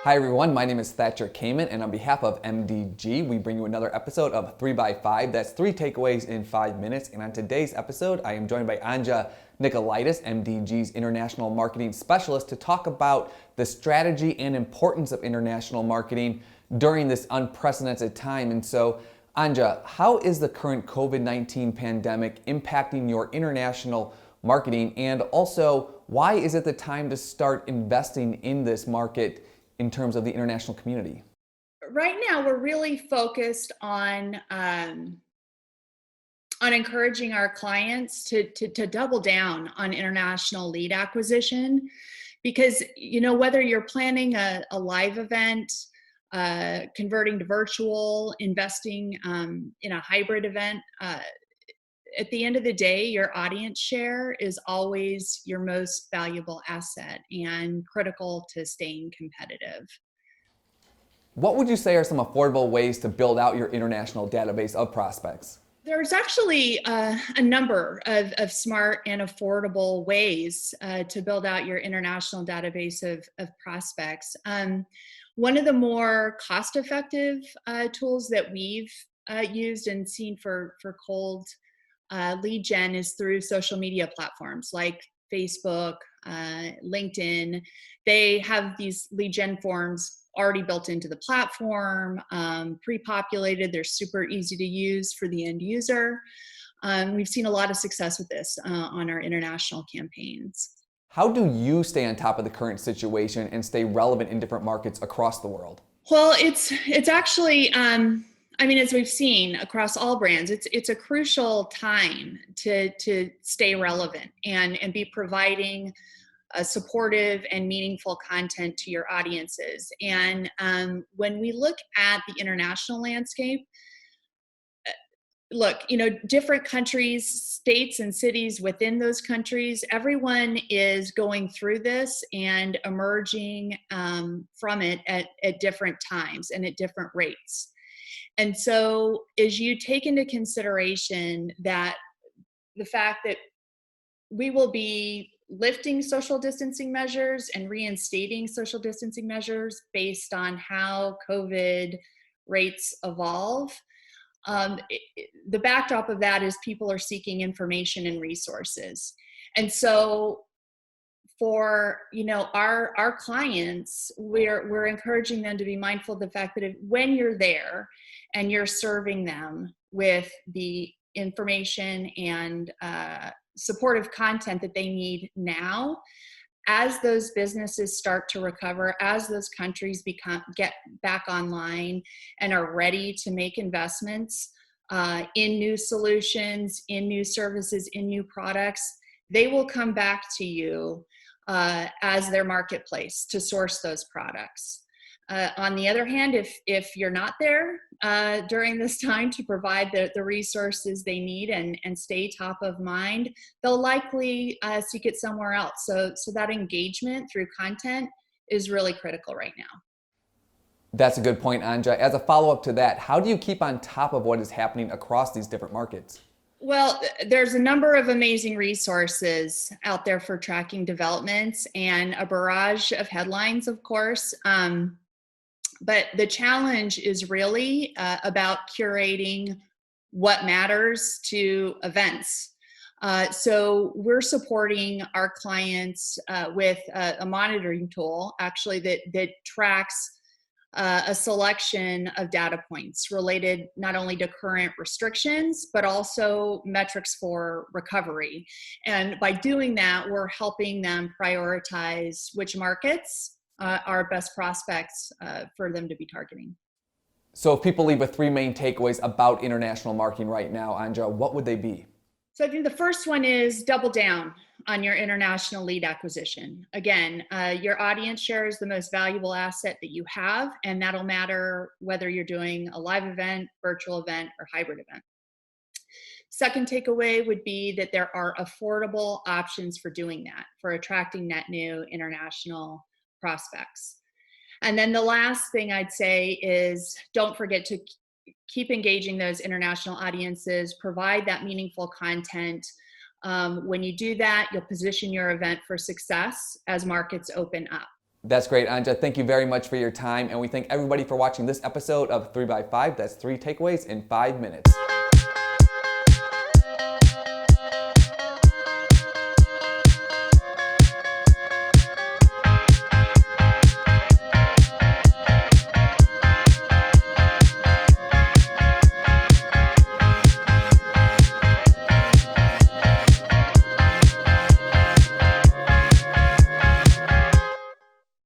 Hi everyone, my name is Thatcher Kamen, and on behalf of MDG, we bring you another episode of 3x5. That's 3 takeaways in 5 minutes. And on today's episode, I am joined by Anja Nikolaitis, MDG's International Marketing Specialist, to talk about the strategy and importance of international marketing during this unprecedented time. And so, Anja, how is the current COVID-19 pandemic impacting your international marketing? And also, why is it the time to start investing in this market in terms of the international community? Right now, we're really focused on encouraging our clients to double down on international lead acquisition, because whether you're planning a live event, converting to virtual, investing in a hybrid event. At the end of the day, your audience share is always your most valuable asset and critical to staying competitive. What would you say are some affordable ways to build out your international database of prospects? There's actually a number of smart and affordable ways to build out your international database of prospects. One of the more cost-effective tools that we've used and seen for cold lead gen is through social media platforms like Facebook, LinkedIn. They have these lead gen forms already built into the platform, pre-populated. They're super easy to use for the end user. We've seen a lot of success with this on our international campaigns. How do you stay on top of the current situation and stay relevant in different markets across the world? Well, it's actually, as we've seen across all brands, it's a crucial time to stay relevant and be providing supportive and meaningful content to your audiences. And when we look at the international landscape, different countries, states, and cities within those countries, everyone is going through this and emerging from it at different times and at different rates. And so as you take into consideration that the fact that we will be lifting social distancing measures and reinstating social distancing measures based on how COVID rates evolve, the backdrop of that is people are seeking information and resources. And so for our clients, we're encouraging them to be mindful of the fact that when you're there and you're serving them with the information and supportive content that they need now, as those businesses start to recover, as those countries get back online and are ready to make investments in new solutions, in new services, in new products, they will come back to you as their marketplace to source those products. On the other hand, if you're not there during this time to provide the resources they need and stay top of mind, they'll likely seek it somewhere else. So that engagement through content is really critical right now. That's a good point, Anja. As a follow-up to that, how do you keep on top of what is happening across these different markets? Well, there's a number of amazing resources out there for tracking developments and a barrage of headlines, of course. But the challenge is really about curating what matters to events. So we're supporting our clients with a monitoring tool, actually, that tracks a selection of data points related not only to current restrictions, but also metrics for recovery. And by doing that, we're helping them prioritize which markets are best prospects for them to be targeting. So if people leave with 3 main takeaways about international marketing right now, Anja, what would they be? So I think the first one is double down on your international lead acquisition. Again, your audience share is the most valuable asset that you have, and that'll matter whether you're doing a live event, virtual event, or hybrid event. Second takeaway would be that there are affordable options for doing that, for attracting net new international prospects. And then the last thing I'd say is don't forget to keep engaging those international audiences, provide that meaningful content. When you do that, you'll position your event for success as markets open up. That's great, Anja. Thank you very much for your time. And we thank everybody for watching this episode of 3 by 5. That's 3 takeaways in 5 minutes.